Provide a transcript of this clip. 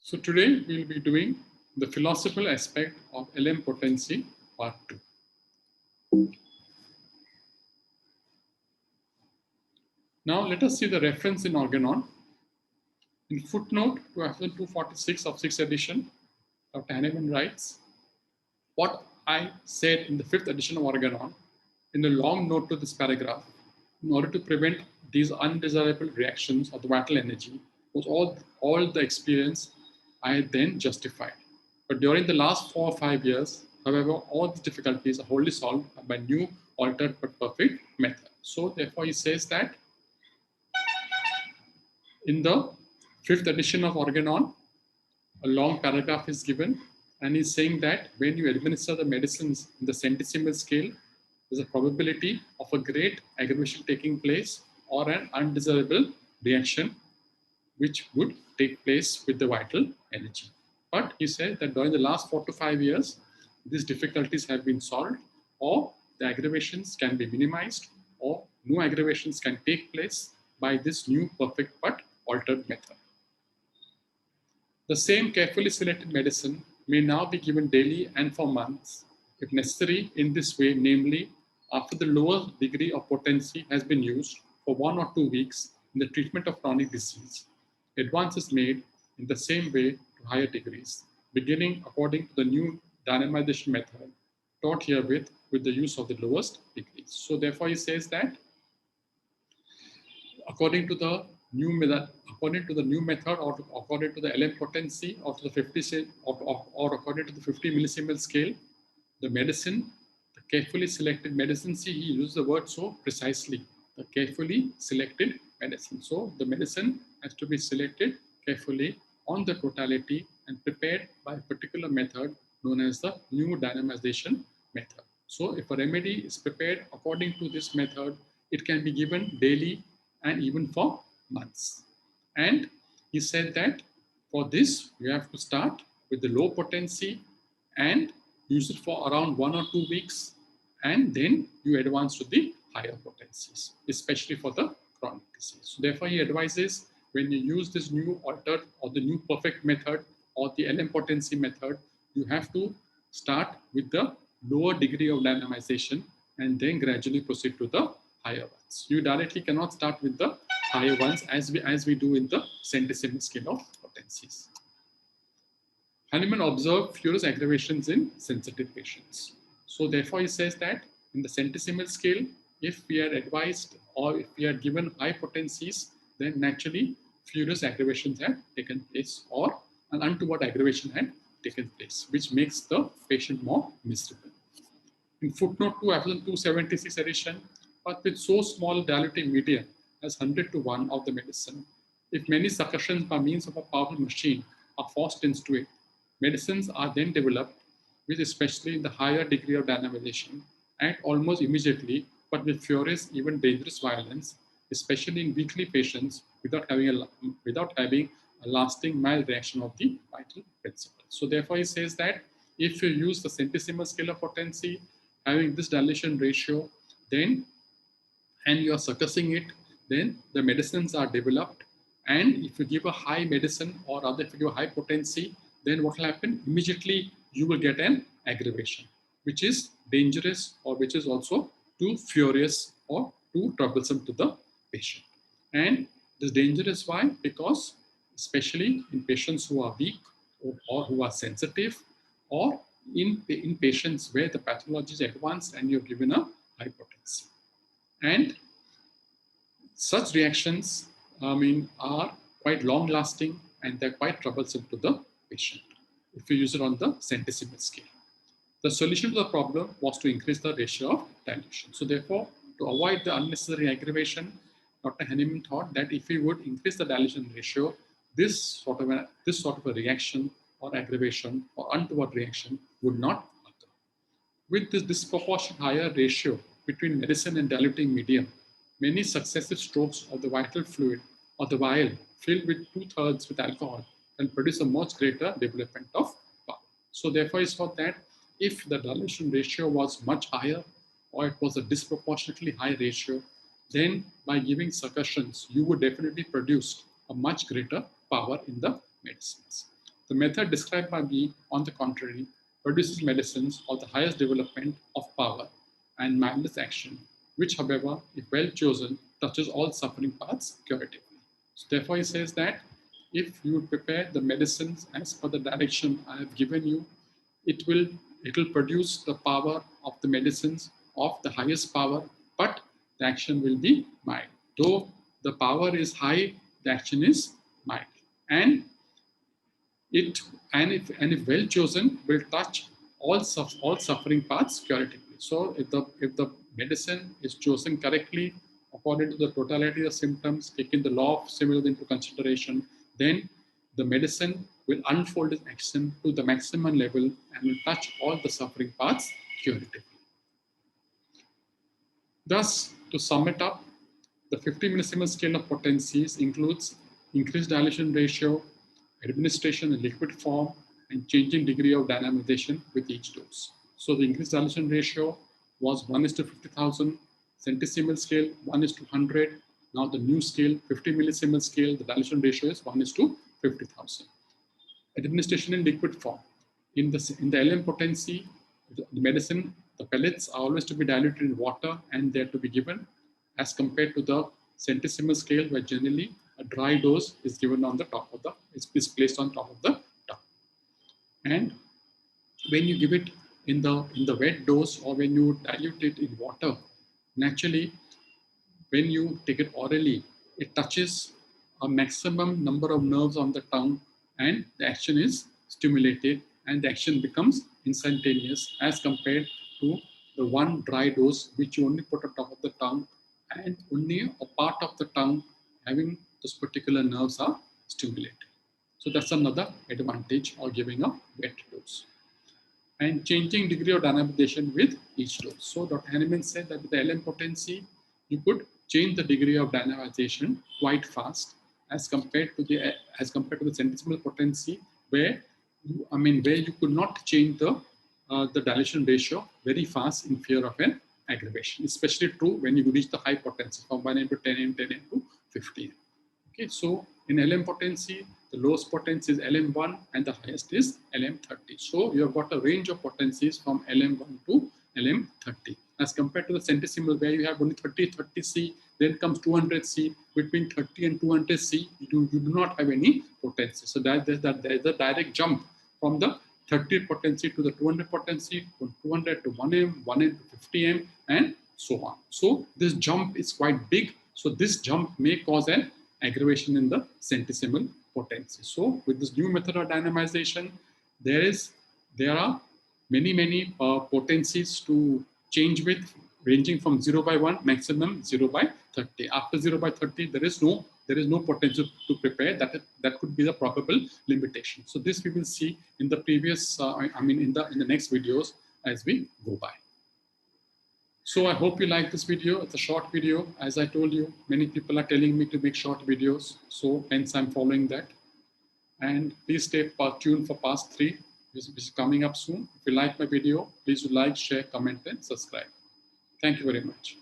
So today we will be doing the philosophical aspect of LM potency part 2. Now let us see the reference in Organon. In footnote 2246 of 6th edition, Dr. Hanneman writes, what I said in the 5th edition of Organon, in a long note to this paragraph, in order to prevent these undesirable reactions of the vital energy, was all the experience I had then justified. But during the last 4 or 5 years, however, all these difficulties are wholly solved by new, altered but perfect method. So therefore he says that in the 5th edition of Organon, a long paragraph is given, and he's saying that when you administer the medicines in the centesimal scale, there's a probability of a great aggravation taking place or an undesirable reaction which would take place with the vital energy. But he said that during the last 4 to 5 years, these difficulties have been solved, or the aggravations can be minimized, or no aggravations can take place by this new perfect but altered method. The same carefully selected medicine may now be given daily and for months, if necessary, in this way, namely, after the lower degree of potency has been used for 1 or 2 weeks in the treatment of chronic disease. Advance is made in the same way to higher degrees, beginning according to the new dynamization method taught herewith with the use of the lowest degrees. So therefore he says that according to the new method, or according to the LM potency or to the 50 or according to the 50 millisiemen scale, the medicine, the carefully selected medicine, see he uses the word so precisely, the carefully selected medicine. So the medicine has to be selected carefully on the totality and prepared by a particular method known as the new dynamization method. So if a remedy is prepared according to this method, it can be given daily and even for months. And he said that for this, you have to start with the low potency and use it for around 1 or 2 weeks, and then you advance to the higher potencies, especially for the chronic disease. So therefore, he advises when you use this new altered or the new perfect method or the LM potency method, you have to start with the lower degree of dynamization and then gradually proceed to the higher ones. You directly cannot start with the higher ones as we do in the centesimal scale of potencies. Hahnemann observed furious aggravations in sensitive patients. So therefore he says that in the centesimal scale, if we are advised or if we are given high potencies, then naturally furious aggravations had taken place or an untoward aggravation had taken place, which makes the patient more miserable. In footnote 2, after the 276 edition, but with so small diluting medium as 100 to 1 of the medicine, if many succussions by means of a powerful machine are forced into it, medicines are then developed with especially in the higher degree of dynamization and almost immediately, but with furious, even dangerous violence, especially in weakly patients without having a lasting mild reaction of the vital principle. So therefore he says that if you use the centesimal scale of potency, having this dilation ratio, then and you are succussing it, then the medicines are developed. And if you give a high medicine or rather if you give a high potency, then what will happen? Immediately you will get an aggravation, which is dangerous or which is also too furious or too troublesome to the patient. And this dangerous why? Because especially in patients who are weak or who are sensitive or in patients where the pathology is advanced and you're given a high potency. And such reactions, are quite long-lasting and they're quite troublesome to the patient if you use it on the centesimal scale. The solution to the problem was to increase the ratio of dilution. So therefore, to avoid the unnecessary aggravation, Dr. Hanneman thought that if we would increase the dilution ratio, this sort of a reaction or aggravation or untoward reaction would not occur. With this disproportionate higher ratio between medicine and diluting medium, many successive strokes of the vital fluid or the vial filled with 2/3 with alcohol can produce a much greater development of power. So therefore, it's thought that if the dilution ratio was much higher or it was a disproportionately high ratio, then by giving succussions, you would definitely produce a much greater power in the medicines. The method described by me, on the contrary, produces medicines of the highest development of power and mindless action, which, however, if well chosen, touches all suffering paths curatively. So therefore, he says that if you prepare the medicines as per the direction I have given you, it will produce the power of the medicines of the highest power, but the action will be mild. Though the power is high, the action is mild. And it if well chosen will touch all suffering paths curatively. So if the medicine is chosen correctly according to the totality of symptoms, taking the law of similarity into consideration, then the medicine will unfold its action to the maximum level and will touch all the suffering paths curatively. Thus, to sum it up, the 50 millisiemens scale of potencies includes increased dilution ratio, administration in liquid form, and changing degree of dynamization with each dose. So the increased dilution ratio was 1:50,000, centesimal scale 1:100. Now the new scale, 50 millisiemens scale, the dilution ratio is 1:50,000. Administration in liquid form. In the LM potency, the medicine, the pellets are always to be diluted in water and they're to be given as compared to the centesimal scale, where generally a dry dose is given on the top of the, is placed on top of the tongue. And when you give it in the wet dose or when you dilute it in water, naturally, when you take it orally, it touches a maximum number of nerves on the tongue and the action is stimulated and the action becomes instantaneous as compared to the one dry dose which you only put on top of the tongue and only a part of the tongue having those particular nerves are stimulated. So that's another advantage of giving a wet dose. And changing degree of dynamization with each dose. So Dr. Hanneman said that with the LM potency, you could change the degree of dynamization quite fast as compared to the centesimal potency, where you could not change the dilution ratio very fast in fear of an aggravation. Especially true when you reach the high potency from 1M to 10M, 10M to 50M. Okay, so in LM potency, the lowest potency is LM1 and the highest is LM30. So you have got a range of potencies from LM1 to LM30 as compared to the centesimal, where you have only 30C, then comes 200C. Between 30 and 200C, you do not have any potency. So there's a direct jump from the 30 potency to the 200 potency, from 200 to 1M, 1M to 50M, and so on. So this jump is quite big. So this jump may cause an aggravation in the centesimal potency. So with this new method of dynamization, there are many potencies to change with, ranging from 0/1 maximum 0/30. After 0/30, there is no potential to prepare. That could be the probable limitation. So this we will see in the previous, in the next videos as we go by. So I hope you like this video. It's a short video. As I told you, many people are telling me to make short videos. So hence I'm following that. And please stay tuned for part 3, which is coming up soon. If you like my video, please do like, share, comment, and subscribe. Thank you very much.